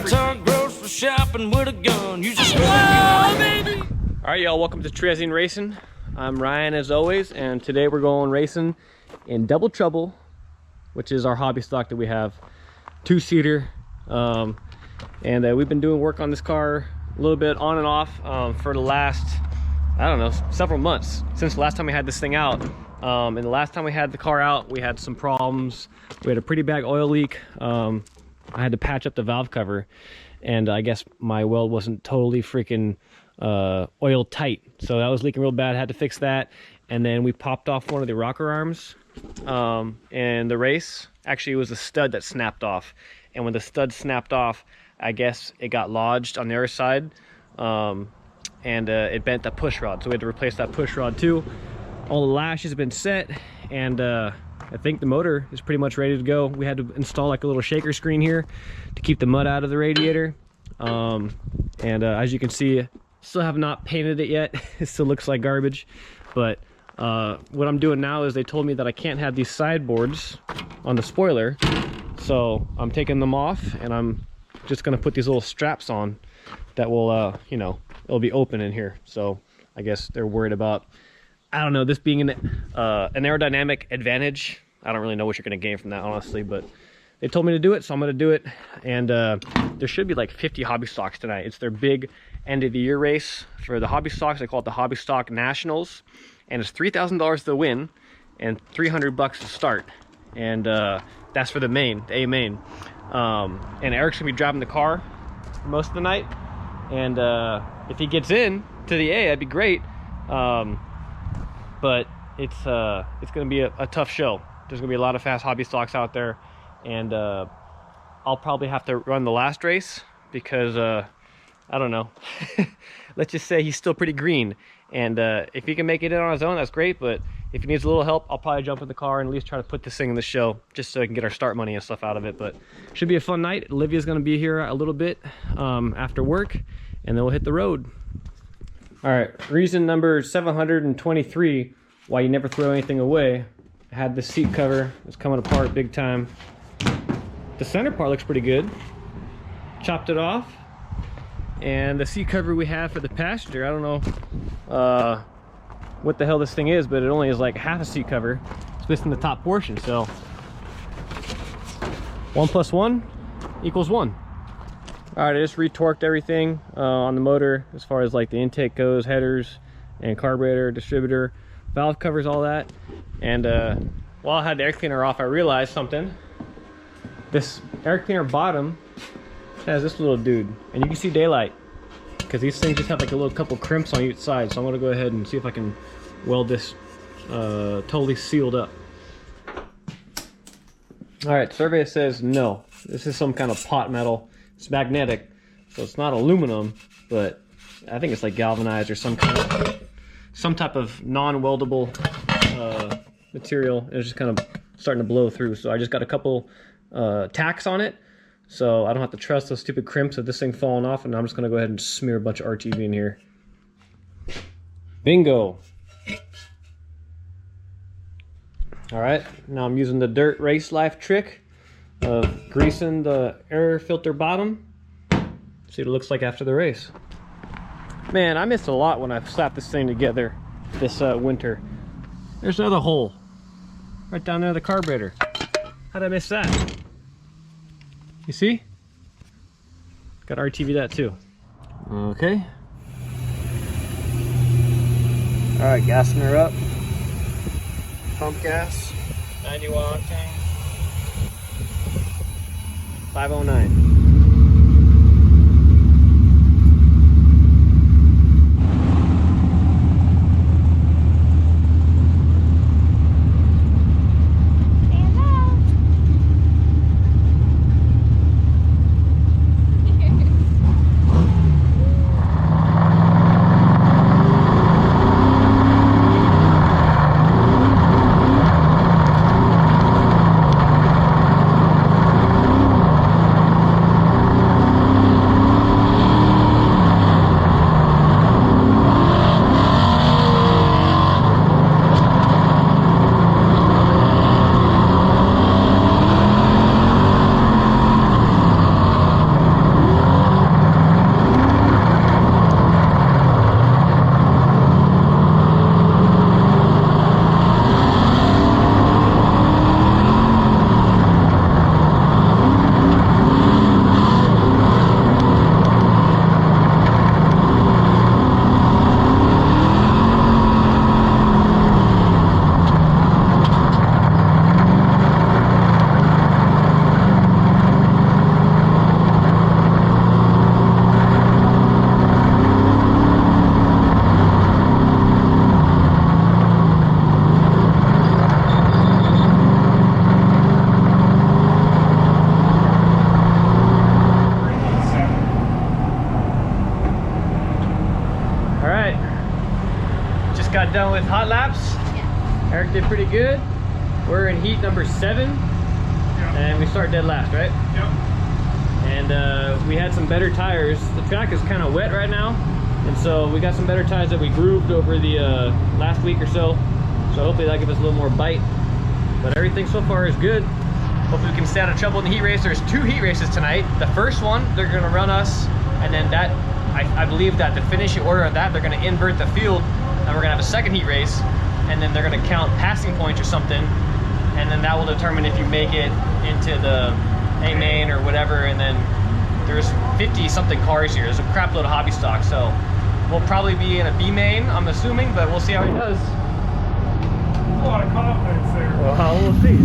talk grocery shopping with a gun. You just oh, baby. All right, y'all, welcome to Cherezian Racing. I'm Ryan as always, and today we're going racing in Double Trouble, which is our hobby stock that we have, two-seater. And we've been doing work on this car a little bit on and off for the last, I don't know, several months since the last time we had this thing out. And the last time we had the car out, we had some problems. We had a pretty bad oil leak. I had to patch up the valve cover, and I guess my weld wasn't totally freaking oil tight, so that was leaking real bad. Had to fix that. And then we popped off one of the rocker arms, and the race actually was a stud that snapped off. And when the stud snapped off, I guess it got lodged on the other side, and it bent that push rod, so we had to replace that push rod too. All the lashes have been set, and I think the motor is pretty much ready to go. We had to install like a little shaker screen here to keep the mud out of the radiator. As you can see, still have not painted it yet. It still looks like garbage. But what I'm doing now is they told me that I can't have these sideboards on the spoiler. So I'm taking them off, and I'm just gonna put these little straps on that will, you know, it'll be open in here. So I guess they're worried about, I don't know, this being an aerodynamic advantage. I don't really know what you're gonna gain from that, honestly, but they told me to do it, so I'm gonna do it. And there should be like 50 hobby stocks tonight. It's their big end of the year race for the hobby stocks. They call it the Hobby Stock Nationals, and it's $3,000 to win and $300 to start. And that's for the main, the A main. And Eric's gonna be driving the car for most of the night. And if he gets in to the A, that'd be great. But it's gonna be a tough show. There's gonna be a lot of fast hobby stocks out there, and I'll probably have to run the last race because I don't know. Let's just say he's still pretty green, and if he can make it in on his own, that's great. But if he needs a little help, I'll probably jump in the car and at least try to put this thing in the show, just so I can get our start money and stuff out of it. But should be a fun night. Olivia's gonna be here a little bit after work, and then we'll hit the road. All right, reason number 723 why you never throw anything away. I had the seat cover. It's coming apart big time. The center part looks pretty good. Chopped it off. And the seat cover we have for the passenger, I don't know what the hell this thing is, but it only is like half a seat cover. It's missing the top portion, so 1 + 1 = 1. All right, I just retorqued everything on the motor as far as like the intake goes, headers and carburetor, distributor, valve covers, all that. And while I had the air cleaner off, I realized something. This air cleaner bottom has this little dude, and you can see daylight because these things just have like a little couple crimps on each side. So I'm gonna go ahead and see if I can weld this totally sealed up. All right, survey says no. This is some kind of pot metal. It's magnetic, so it's not aluminum, but I think it's like galvanized or some type of non-weldable material. And it's just kind of starting to blow through. So I just got a couple tacks on it, so I don't have to trust those stupid crimps of this thing falling off. And I'm just gonna go ahead and smear a bunch of RTV in here. Bingo. All right, now I'm using the Dirt Race Life trick of greasing the air filter bottom. See what it looks like after the race. Man, I missed a lot when I slapped this thing together this winter. There's another hole right down there, the carburetor. How'd I miss that? You see? Got RTV that too. Okay. All right, gassing her up. Pump gas, 91 octane, 509. done with hot laps. Yeah. Eric did pretty good. We're in heat number 7, Yeah. and we start dead last, right? Yep. And we had some better tires. The track is kind of wet right now, and so we got some better tires that we grooved over the last week or so. So hopefully that gives us a little more bite. But everything so far is good. Hopefully we can stay out of trouble in the heat race. There's 2 heat races tonight. The first one, they're gonna run us, and then that, I believe that the finishing order of that, they're gonna invert the field, and we're gonna have a second heat race, and then they're gonna count passing points or something, and then that will determine if you make it into the A main or whatever. And then there's 50 something cars here. There's a crap load of hobby stock, so we'll probably be in a B main, I'm assuming, but we'll see how he does. A lot of confidence there. Well, we'll see.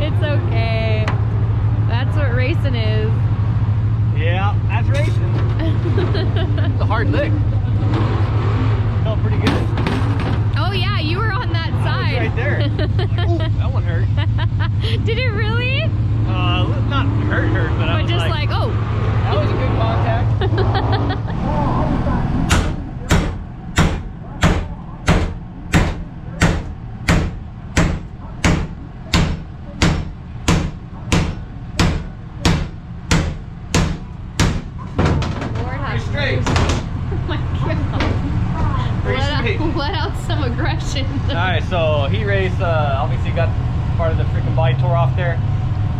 It's okay. That's what racing is. Yeah, that's racing. It's a hard lick. Felt pretty good. Oh yeah, you were on that side. Right there. Ooh, that one hurt. Did it really? Not hurt, but I But was just like, oh. that was a good contact. Lord have Straight. mercy. Oh my God. Let out some aggression. Alright, so heat race, obviously got part of the freaking body tore off there.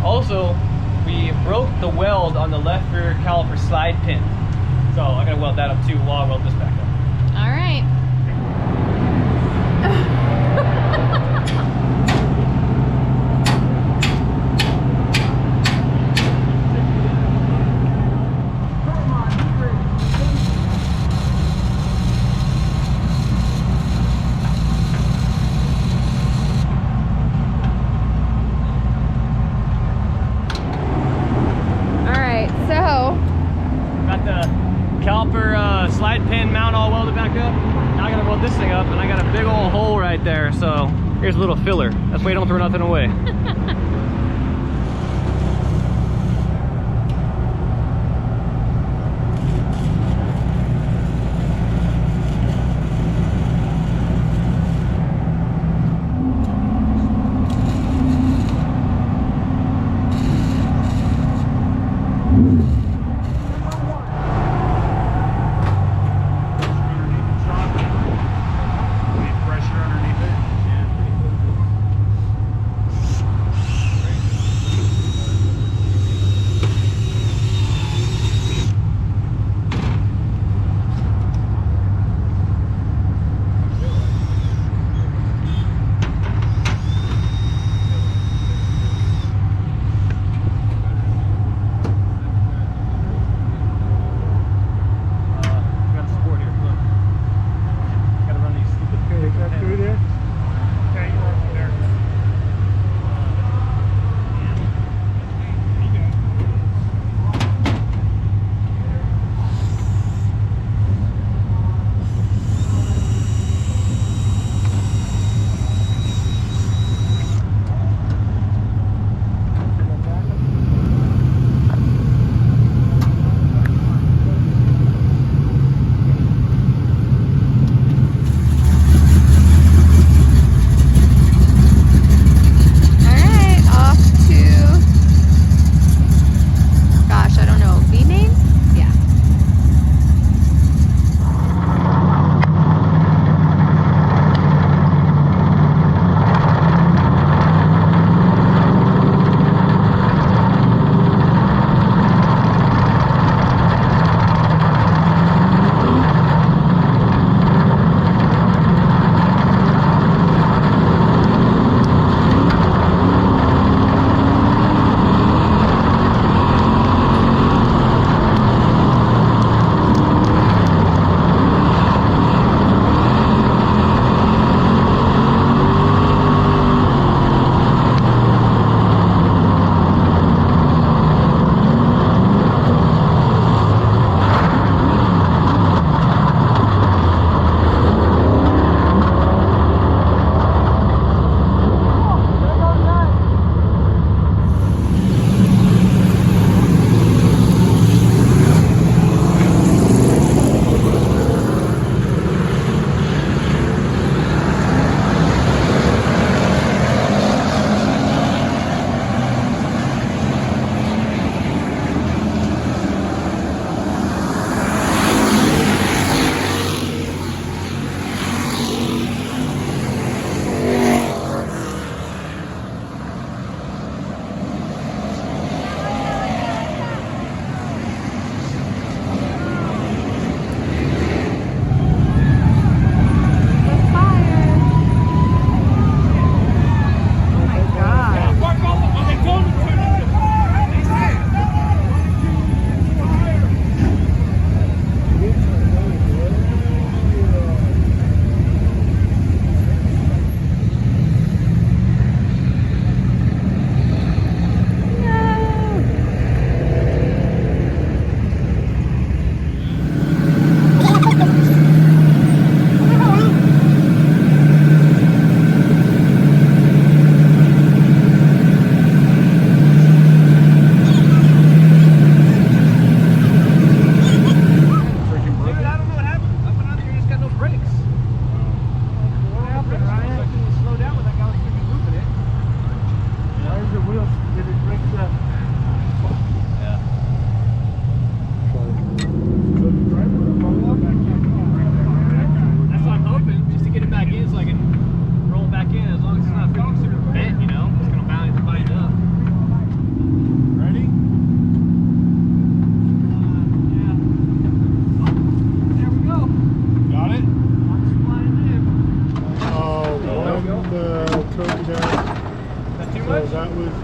Also, we broke the weld on the left rear caliper slide pin. So I gotta weld that up too while I weld this back up. All right. Got the caliper slide pin mount all welded back up. Now I gotta weld this thing up, and I got a big old hole right there. So here's a little filler. That's why you don't throw nothing away.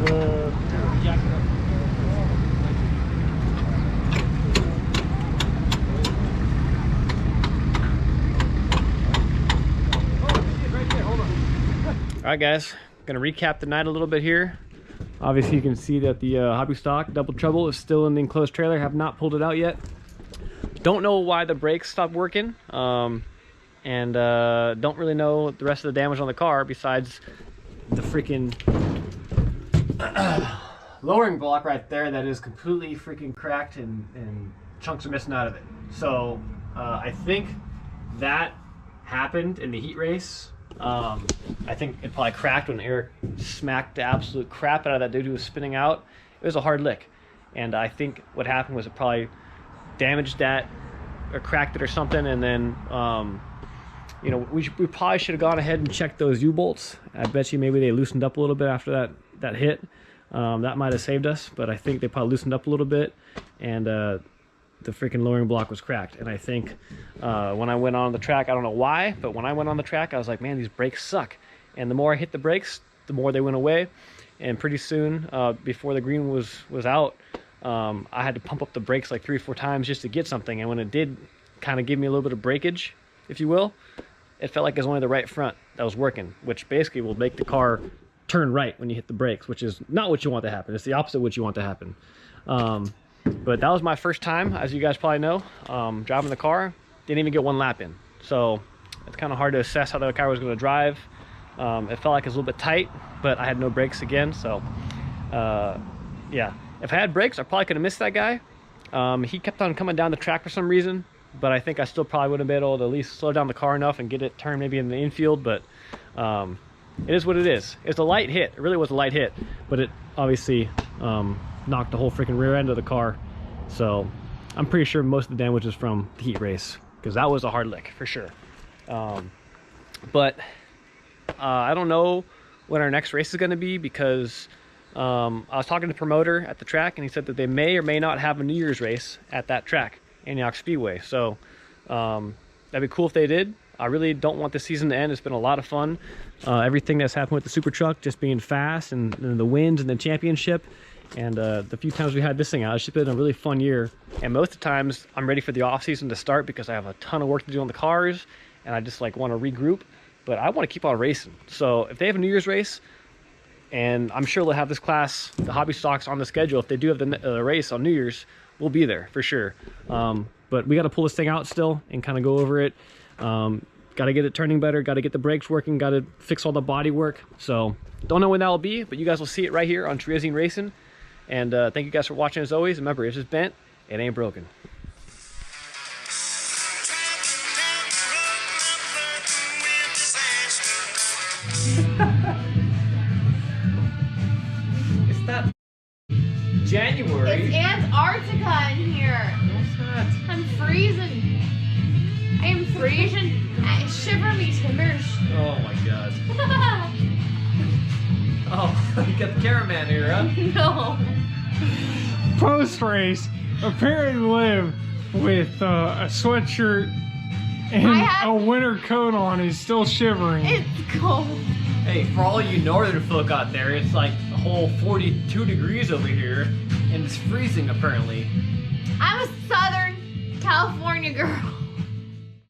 All right, guys, gonna recap the night a little bit here. Obviously, you can see that the hobby stock Double Trouble is still in the enclosed trailer. Have not pulled it out yet. Don't know why the brakes stopped working, and don't really know the rest of the damage on the car besides the freaking lowering block right there that is completely freaking cracked and chunks are missing out of it. So I think that happened in the heat race. I think it probably cracked when Eric smacked the absolute crap out of that dude who was spinning out. It was a hard lick, and I think what happened was it probably damaged that or cracked it or something, and then you know, we probably should have gone ahead and checked those U-bolts. I bet you maybe they loosened up a little bit after that hit. That might have saved us, but I think they probably loosened up a little bit, and the freaking lowering block was cracked. And I think when I went on the track, I don't know why, but when I went on the track, I was like, man, these brakes suck. And the more I hit the brakes, the more they went away. And pretty soon, before the green was out, I had to pump up the brakes like 3 or 4 times just to get something. And when it did kind of give me a little bit of breakage, if you will, it felt like it was only the right front that was working, which basically will make the car turn right when you hit the brakes, which is not what you want to happen. It's the opposite of what you want to happen. But that was my first time, as you guys probably know, driving the car. Didn't even get 1 lap in. So it's kind of hard to assess how the car was going to drive. It felt like it was a little bit tight, but I had no brakes again. So yeah, if I had brakes, I probably could have missed that guy. He kept on coming down the track for some reason, but I think I still probably would have been able to at least slow down the car enough and get it turned maybe in the infield. But it is what it is. It's a light hit. It really was a light hit, but it obviously knocked the whole freaking rear end of the car. So I'm pretty sure most of the damage is from the heat race, because that was a hard lick for sure. But I don't know when our next race is going to be, because I was talking to the promoter at the track, and he said that they may or may not have a New Year's race at that track, Antioch Speedway. So that'd be cool if they did. I really don't want the season to end. It's been a lot of fun. Everything that's happened with the Super Truck, just being fast, and the wins and the championship, and the few times we had this thing out, it's just been a really fun year. And most of the times I'm ready for the off season to start, because I have a ton of work to do on the cars, and I just like want to regroup, but I want to keep on racing. So if they have a New Year's race, and I'm sure they'll have this class, the hobby stocks, on the schedule. If they do have the race on New Year's, we'll be there for sure. But we got to pull this thing out still and kind of go over it. Got to get it turning better, got to get the brakes working, got to fix all the body work. So don't know when that will be, but you guys will see it right here on Cherezian Racing. And thank you guys for watching as always. Remember, if it's bent, it ain't broken. It's not January. It's Antarctica in here. What's that? I'm freezing. I am freezing. Shiver me timbers. Oh my god. Oh, you got the cameraman here, huh? No. Post race, apparently live with a sweatshirt and a winter coat on. He's still shivering. It's cold. Hey, for all you northern folk out there, it's like a whole 42 degrees over here, and it's freezing apparently. I'm a Southern California girl.